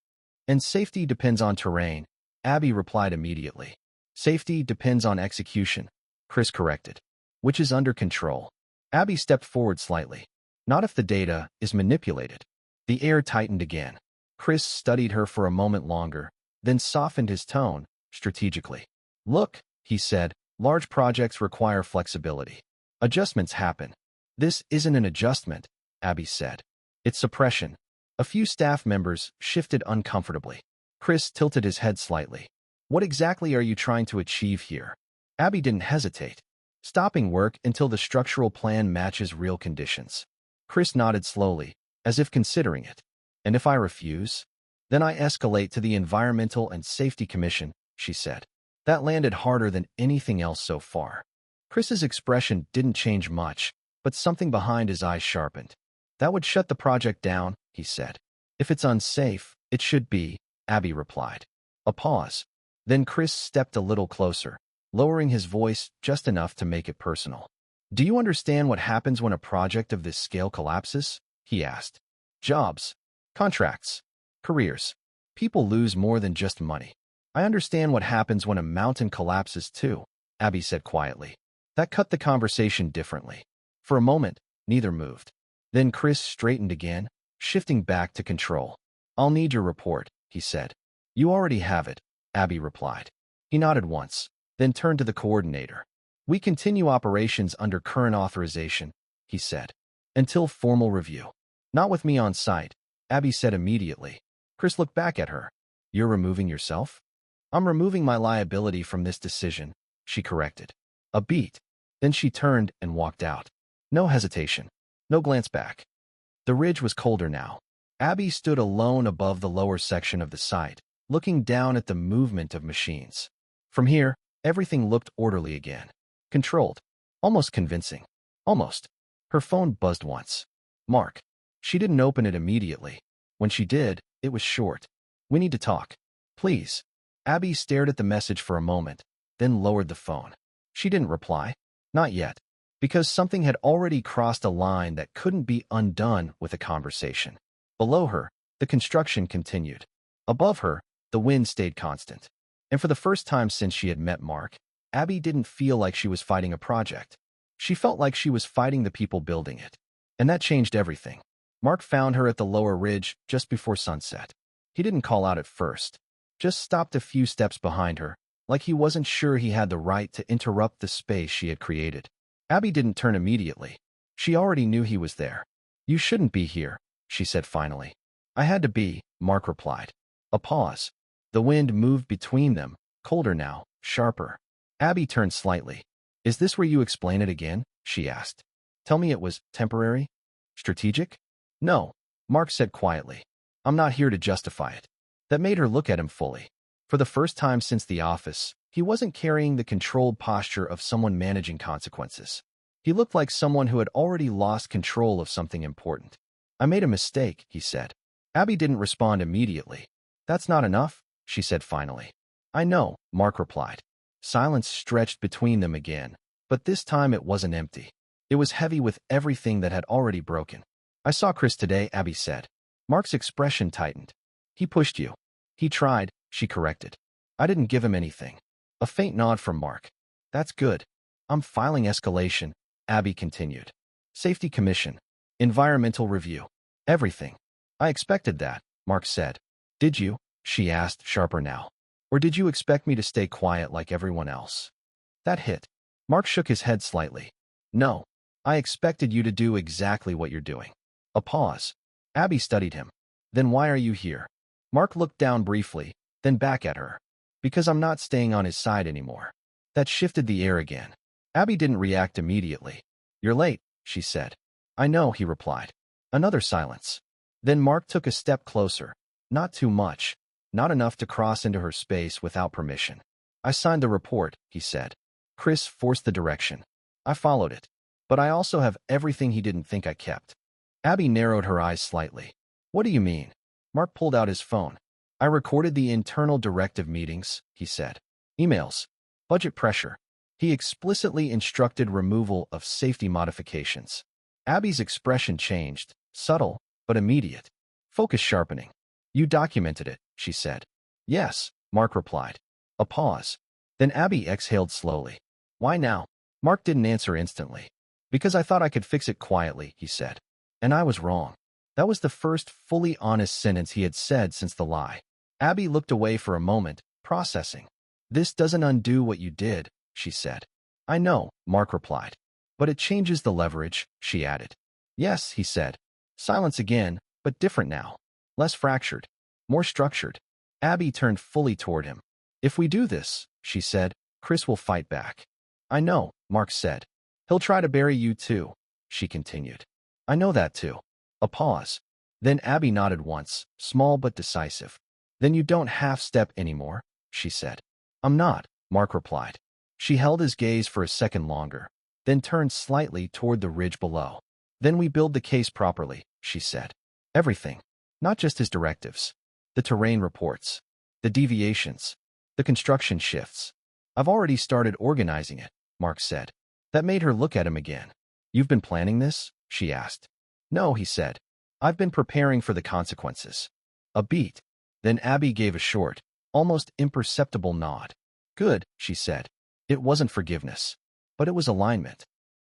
"And safety depends on terrain," Abby replied immediately. "Safety depends on execution," Chris corrected. "Which is under control." Abby stepped forward slightly. "Not if the data is manipulated." The air tightened again. Chris studied her for a moment longer, then softened his tone, strategically. "Look," he said, "large projects require flexibility. Adjustments happen." "This isn't an adjustment," Abby said. "It's suppression." A few staff members shifted uncomfortably. Chris tilted his head slightly. "What exactly are you trying to achieve here?" Abby didn't hesitate. "Stopping work until the structural plan matches real conditions." Chris nodded slowly, as if considering it. "And if I refuse?" "Then I escalate to the Environmental and Safety Commission," she said. That landed harder than anything else so far. Chris's expression didn't change much, but something behind his eyes sharpened. "That would shut the project down," he said. "If it's unsafe, it should be," Abby replied. A pause. Then Chris stepped a little closer, lowering his voice just enough to make it personal. "Do you understand what happens when a project of this scale collapses?" he asked. "Jobs, contracts, careers. People lose more than just money." "I understand what happens when a mountain collapses too," Abby said quietly. That cut the conversation differently. For a moment, neither moved. Then Chris straightened again, shifting back to control. "I'll need your report," he said. "You already have it," Abby replied. He nodded once, then turned to the coordinator. "We continue operations under current authorization," he said, "until formal review." "Not with me on site," Abby said immediately. Chris looked back at her. "You're removing yourself?" "I'm removing my liability from this decision," she corrected. A beat. Then she turned and walked out. No hesitation. No glance back. The ridge was colder now. Abby stood alone above the lower section of the site, looking down at the movement of machines. From here, everything looked orderly again. Controlled. Almost convincing. Almost. Her phone buzzed once. Mark. She didn't open it immediately. When she did, it was short. "We need to talk. Please." Abby stared at the message for a moment, then lowered the phone. She didn't reply. Not yet. Because something had already crossed a line that couldn't be undone with a conversation. Below her, the construction continued. Above her, the wind stayed constant. And for the first time since she had met Mark, Abby didn't feel like she was fighting a project. She felt like she was fighting the people building it. And that changed everything. Mark found her at the lower ridge just before sunset. He didn't call out at first, just stopped a few steps behind her, like he wasn't sure he had the right to interrupt the space she had created. Abby didn't turn immediately. She already knew he was there. "You shouldn't be here," she said finally. "I had to be," Mark replied. A pause. The wind moved between them, colder now, sharper. Abby turned slightly. "Is this where you explain it again?" she asked. "Tell me it was temporary? Strategic?" "No," Mark said quietly. "I'm not here to justify it." That made her look at him fully. For the first time since the office, he wasn't carrying the controlled posture of someone managing consequences. He looked like someone who had already lost control of something important. "I made a mistake," he said. Abby didn't respond immediately. "That's not enough," she said finally. "I know," Mark replied. Silence stretched between them again, but this time it wasn't empty. It was heavy with everything that had already broken. "I saw Chris today," Abby said. Mark's expression tightened. "He pushed you." "He tried," she corrected. "I didn't give him anything." A faint nod from Mark. "That's good. I'm filing escalation," Abby continued. Safety Commission. Environmental review. Everything. I expected that, Mark said. Did you? She asked, sharper now. Or did you expect me to stay quiet like everyone else? That hit. Mark shook his head slightly. No. I expected you to do exactly what you're doing. A pause. Abby studied him. Then why are you here? Mark looked down briefly, then back at her. Because I'm not staying on his side anymore. That shifted the air again. Abby didn't react immediately. You're late, she said. I know, he replied. Another silence. Then Mark took a step closer. Not too much. Not enough to cross into her space without permission. I signed the report, he said. Chris forced the direction. I followed it. But I also have everything he didn't think I kept. Abby narrowed her eyes slightly. What do you mean? Mark pulled out his phone. I recorded the internal directive meetings, he said. Emails. Budget pressure. He explicitly instructed removal of safety modifications. Abby's expression changed, subtle, but immediate. Focus sharpening. You documented it, she said. Yes, Mark replied. A pause. Then Abby exhaled slowly. Why now? Mark didn't answer instantly. Because I thought I could fix it quietly, he said. And I was wrong. That was the first fully honest sentence he had said since the lie. Abby looked away for a moment, processing. This doesn't undo what you did, she said. I know, Mark replied. But it changes the leverage, she added. Yes, he said. Silence again, but different now. Less fractured. More structured. Abby turned fully toward him. If we do this, she said, Chris will fight back. I know, Mark said. He'll try to bury you too, she continued. I know that too. A pause. Then Abby nodded once, small but decisive. Then you don't half-step anymore, she said. I'm not, Mark replied. She held his gaze for a second longer, then turned slightly toward the ridge below. Then we build the case properly, she said. Everything. Not just his directives. The terrain reports. The deviations. The construction shifts. I've already started organizing it, Mark said. That made her look at him again. You've been planning this? She asked. No, he said. I've been preparing for the consequences. A beat. Then Abby gave a short, almost imperceptible nod. Good, she said. It wasn't forgiveness. But it was alignment.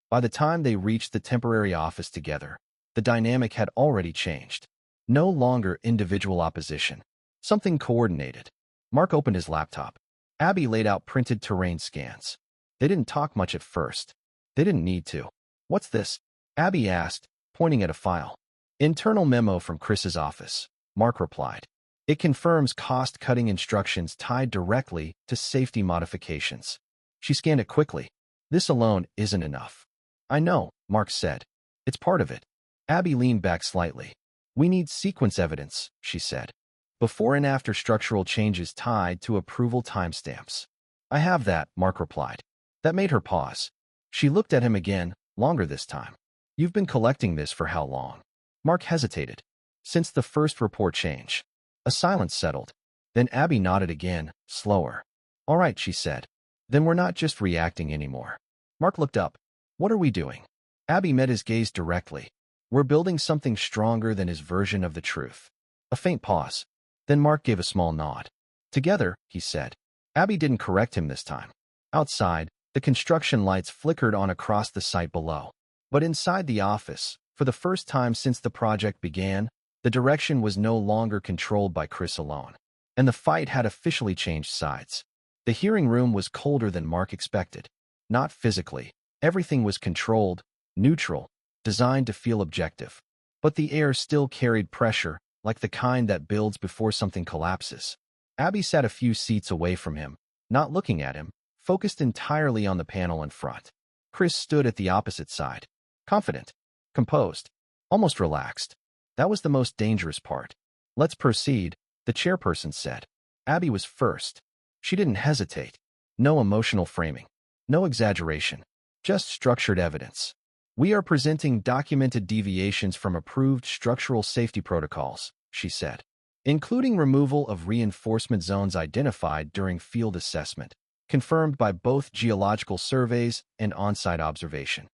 By the time they reached the temporary office together, the dynamic had already changed. No longer individual opposition. Something coordinated. Mark opened his laptop. Abby laid out printed terrain scans. They didn't talk much at first. They didn't need to. What's this? Abby asked, pointing at a file. Internal memo from Chris's office, Mark replied. It confirms cost-cutting instructions tied directly to safety modifications. She scanned it quickly. This alone isn't enough. I know, Mark said. It's part of it. Abby leaned back slightly. We need sequence evidence, she said. Before and after structural changes tied to approval timestamps. I have that, Mark replied. That made her pause. She looked at him again, longer this time. You've been collecting this for how long? Mark hesitated. Since the first report change. A silence settled. Then Abby nodded again, slower. All right, she said. Then we're not just reacting anymore. Mark looked up. What are we doing? Abby met his gaze directly. We're building something stronger than his version of the truth. A faint pause. Then Mark gave a small nod. Together, he said. Abby didn't correct him this time. Outside, the construction lights flickered on across the site below. But inside the office, for the first time since the project began, the direction was no longer controlled by Chris alone. And the fight had officially changed sides. The hearing room was colder than Mark expected. Not physically. Everything was controlled, neutral, designed to feel objective. But the air still carried pressure, like the kind that builds before something collapses. Abby sat a few seats away from him, not looking at him, focused entirely on the panel in front. Chris stood at the opposite side. Confident. Composed. Almost relaxed. That was the most dangerous part. Let's proceed, the chairperson said. Abby was first. She didn't hesitate. No emotional framing. No exaggeration. Just structured evidence. We are presenting documented deviations from approved structural safety protocols, she said, including removal of reinforcement zones identified during field assessment, confirmed by both geological surveys and on-site observation.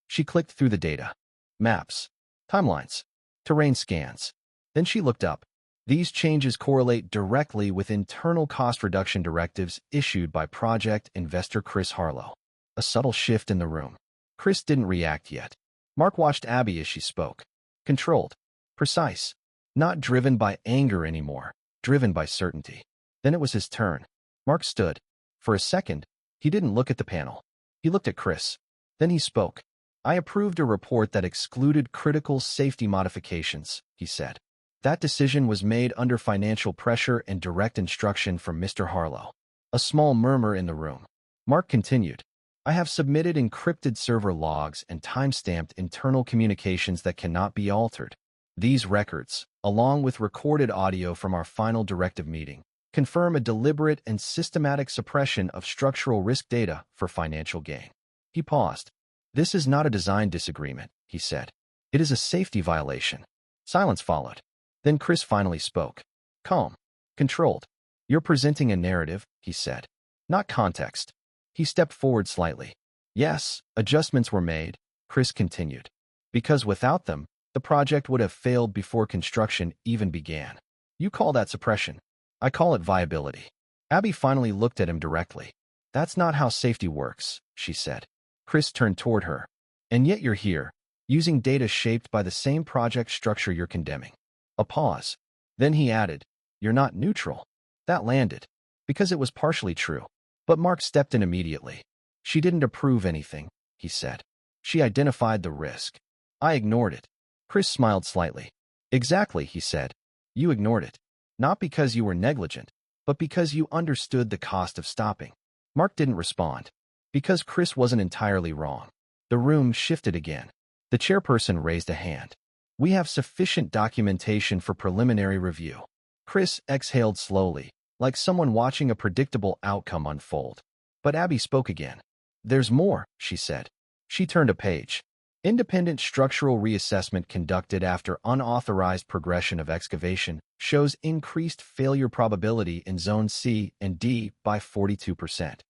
She clicked through the data. Maps. Timelines. Terrain scans. Then she looked up. These changes correlate directly with internal cost reduction directives issued by project investor Chris Harlow. A subtle shift in the room. Chris didn't react yet. Mark watched Abby as she spoke. Controlled. Precise. Not driven by anger anymore. Driven by certainty. Then it was his turn. Mark stood. For a second, he didn't look at the panel. He looked at Chris. Then he spoke. I approved a report that excluded critical safety modifications, he said. That decision was made under financial pressure and direct instruction from Mr. Harlow. A small murmur in the room. Mark continued. I have submitted encrypted server logs and time-stamped internal communications that cannot be altered. These records, along with recorded audio from our final directive meeting, confirm a deliberate and systematic suppression of structural risk data for financial gain. He paused. This is not a design disagreement, he said. It is a safety violation. Silence followed. Then Chris finally spoke. Calm. Controlled. You're presenting a narrative, he said. Not context. He stepped forward slightly. Yes, adjustments were made, Chris continued. Because without them, the project would have failed before construction even began. You call that suppression. I call it viability. Abby finally looked at him directly. That's not how safety works, she said. Chris turned toward her. And yet you're here, using data shaped by the same project structure you're condemning. A pause. Then he added, you're not neutral. That landed. Because it was partially true. But Mark stepped in immediately. She didn't approve anything, he said. She identified the risk. I ignored it. Chris smiled slightly. Exactly, he said. You ignored it. Not because you were negligent, but because you understood the cost of stopping. Mark didn't respond. Because Chris wasn't entirely wrong. The room shifted again. The chairperson raised a hand. We have sufficient documentation for preliminary review. Chris exhaled slowly, like someone watching a predictable outcome unfold. But Abby spoke again. There's more, she said. She turned a page. Independent structural reassessment conducted after unauthorized progression of excavation shows increased failure probability in Zone C and D by 42%.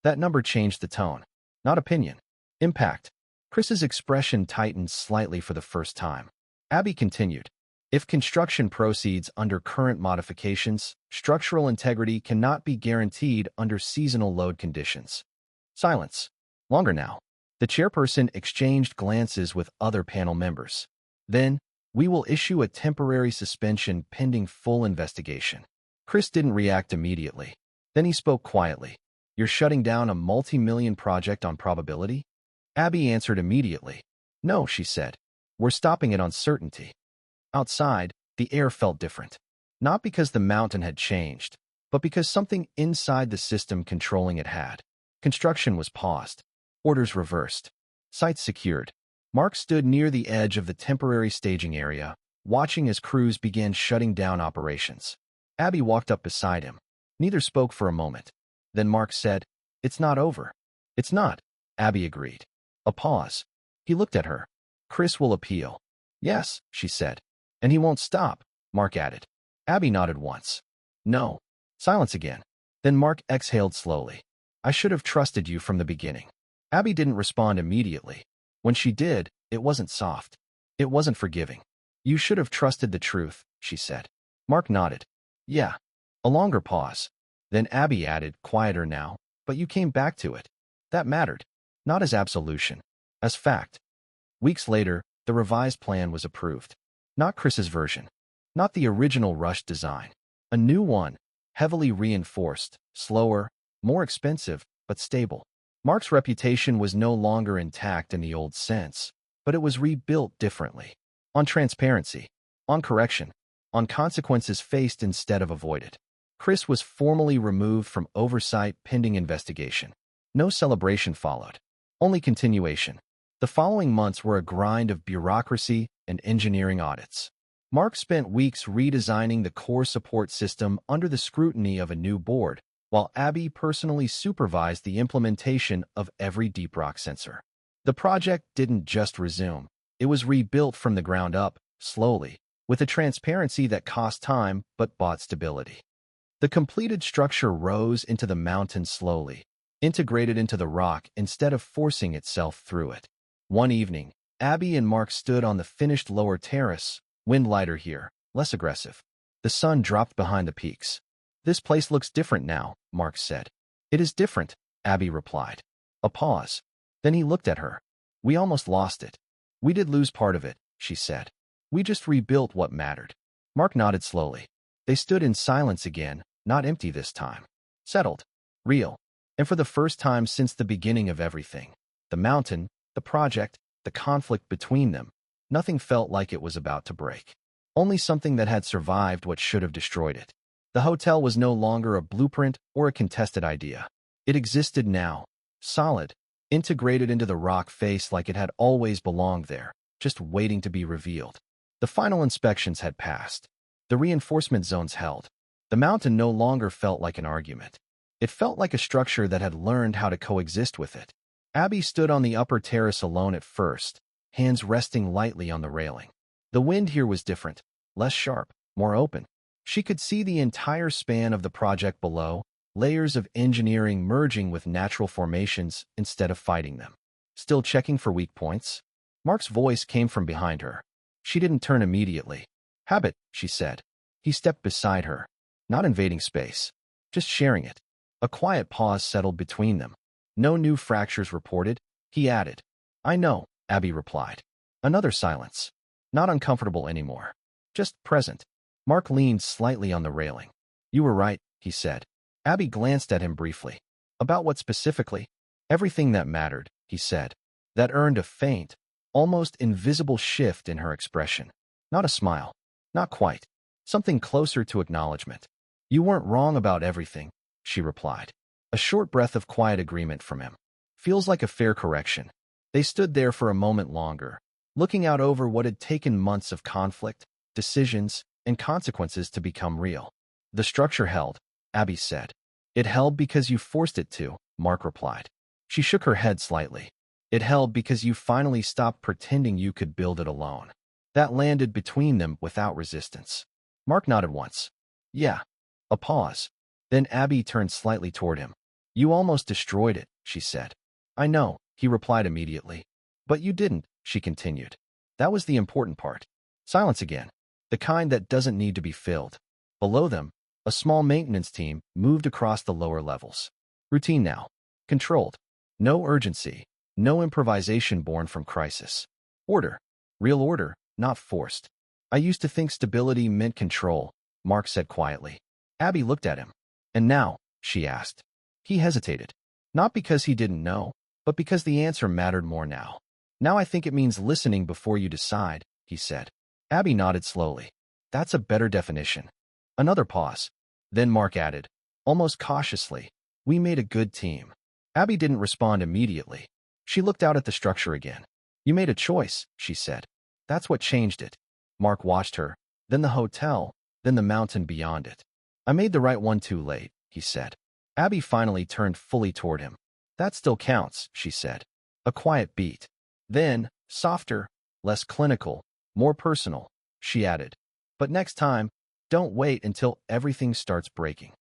That number changed the tone. Not opinion. Impact. Chris's expression tightened slightly for the first time. Abby continued. If construction proceeds under current modifications, structural integrity cannot be guaranteed under seasonal load conditions. Silence. Longer now. The chairperson exchanged glances with other panel members. Then, we will issue a temporary suspension pending full investigation. Chris didn't react immediately. Then he spoke quietly. You're shutting down a multi-million project on probability? Abby answered immediately. No, she said. We're stopping it on certainty. Outside, the air felt different. Not because the mountain had changed, but because something inside the system controlling it had. Construction was paused. Orders reversed. Sites secured. Mark stood near the edge of the temporary staging area, watching as crews began shutting down operations. Abby walked up beside him. Neither spoke for a moment. Then Mark said, It's not over. It's not, Abby agreed. A pause. He looked at her. Chris will appeal. Yes, she said. And he won't stop, Mark added. Abby nodded once. No. Silence again. Then Mark exhaled slowly. I should have trusted you from the beginning. Abby didn't respond immediately. When she did, it wasn't soft. It wasn't forgiving. You should have trusted the truth, she said. Mark nodded. Yeah. A longer pause. Then Abby added, quieter now, but you came back to it. That mattered. Not as absolution. As fact. Weeks later, the revised plan was approved. Not Chris's version. Not the original rushed design. A new one, heavily reinforced, slower, more expensive, but stable. Mark's reputation was no longer intact in the old sense, but it was rebuilt differently. On transparency, on correction, on consequences faced instead of avoided. Chris was formally removed from oversight pending investigation. No celebration followed. Only continuation. The following months were a grind of bureaucracy and engineering audits. Mark spent weeks redesigning the core support system under the scrutiny of a new board, while Abby personally supervised the implementation of every deep rock sensor. The project didn't just resume. It was rebuilt from the ground up, slowly, with a transparency that cost time but bought stability. The completed structure rose into the mountain slowly, integrated into the rock instead of forcing itself through it. One evening, Abby and Mark stood on the finished lower terrace, wind lighter here, less aggressive. The sun dropped behind the peaks. This place looks different now, Mark said. It is different, Abby replied. A pause. Then he looked at her. We almost lost it. We did lose part of it, she said. We just rebuilt what mattered. Mark nodded slowly. They stood in silence again, not empty this time. Settled. Real. And for the first time since the beginning of everything, the mountain, the project, the conflict between them, nothing felt like it was about to break. Only something that had survived what should have destroyed it. The hotel was no longer a blueprint or a contested idea. It existed now, solid, integrated into the rock face like it had always belonged there, just waiting to be revealed. The final inspections had passed. The reinforcement zones held. The mountain no longer felt like an argument. It felt like a structure that had learned how to coexist with it. Abby stood on the upper terrace alone at first, hands resting lightly on the railing. The wind here was different, less sharp, more open. She could see the entire span of the project below, layers of engineering merging with natural formations instead of fighting them. Still checking for weak points? Mark's voice came from behind her. She didn't turn immediately. Habit, she said. He stepped beside her, not invading space, just sharing it. A quiet pause settled between them. No new fractures reported, he added. I know, Abby replied. Another silence. Not uncomfortable anymore. Just present. Mark leaned slightly on the railing. You were right, he said. Abby glanced at him briefly. About what specifically? Everything that mattered, he said. That earned a faint, almost invisible shift in her expression. Not a smile. Not quite. Something closer to acknowledgement. You weren't wrong about everything, she replied. A short breath of quiet agreement from him. Feels like a fair correction. They stood there for a moment longer, looking out over what had taken months of conflict, decisions, and consequences to become real. The structure held, Abby said. It held because you forced it to, Mark replied. She shook her head slightly. It held because you finally stopped pretending you could build it alone. That landed between them without resistance. Mark nodded once. Yeah. A pause. Then Abby turned slightly toward him. You almost destroyed it, she said. I know, he replied immediately. But you didn't, she continued. That was the important part. Silence again. The kind that doesn't need to be filled. Below them, a small maintenance team moved across the lower levels. Routine now. Controlled. No urgency. No improvisation born from crisis. Order. Real order, not forced. I used to think stability meant control, Mark said quietly. Abby looked at him. And now, she asked. He hesitated. Not because he didn't know, but because the answer mattered more now. Now I think it means listening before you decide, he said. Abby nodded slowly. That's a better definition. Another pause. Then Mark added, almost cautiously, we made a good team. Abby didn't respond immediately. She looked out at the structure again. You made a choice, she said. That's what changed it. Mark watched her, then the hotel, then the mountain beyond it. I made the right one too late, he said. Abby finally turned fully toward him. That still counts, she said. A quiet beat. Then, softer, less clinical, more personal, she added. But next time, don't wait until everything starts breaking.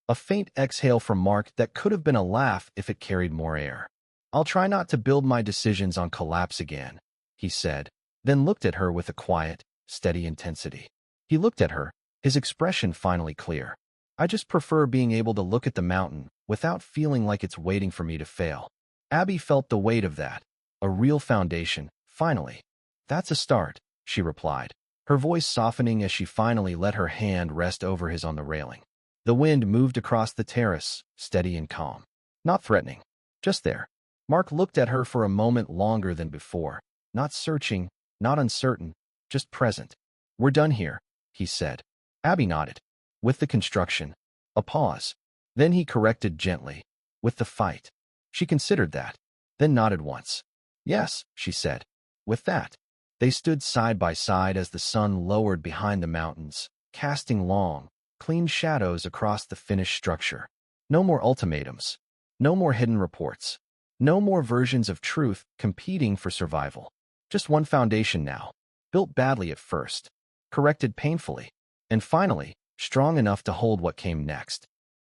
A faint exhale from Mark that could have been a laugh if it carried more air. I'll try not to build my decisions on collapse again, he said, then looked at her with a quiet, steady intensity. He looked at her, his expression finally clear. I just prefer being able to look at the mountain without feeling like it's waiting for me to fail. Abby felt the weight of that. A real foundation, finally. That's a start, she replied, her voice softening as she finally let her hand rest over his on the railing. The wind moved across the terrace, steady and calm. Not threatening. Just there. Mark looked at her for a moment longer than before. Not searching, not uncertain, just present. We're done here, he said. Abby nodded. With the construction. A pause. Then he corrected gently. With the fight. She considered that, then nodded once. Yes, she said. With that. They stood side by side as the sun lowered behind the mountains, casting long, clean shadows across the finished structure. No more ultimatums. No more hidden reports. No more versions of truth competing for survival. Just one foundation now. Built badly at first. Corrected painfully. And finally, strong enough to hold what came next.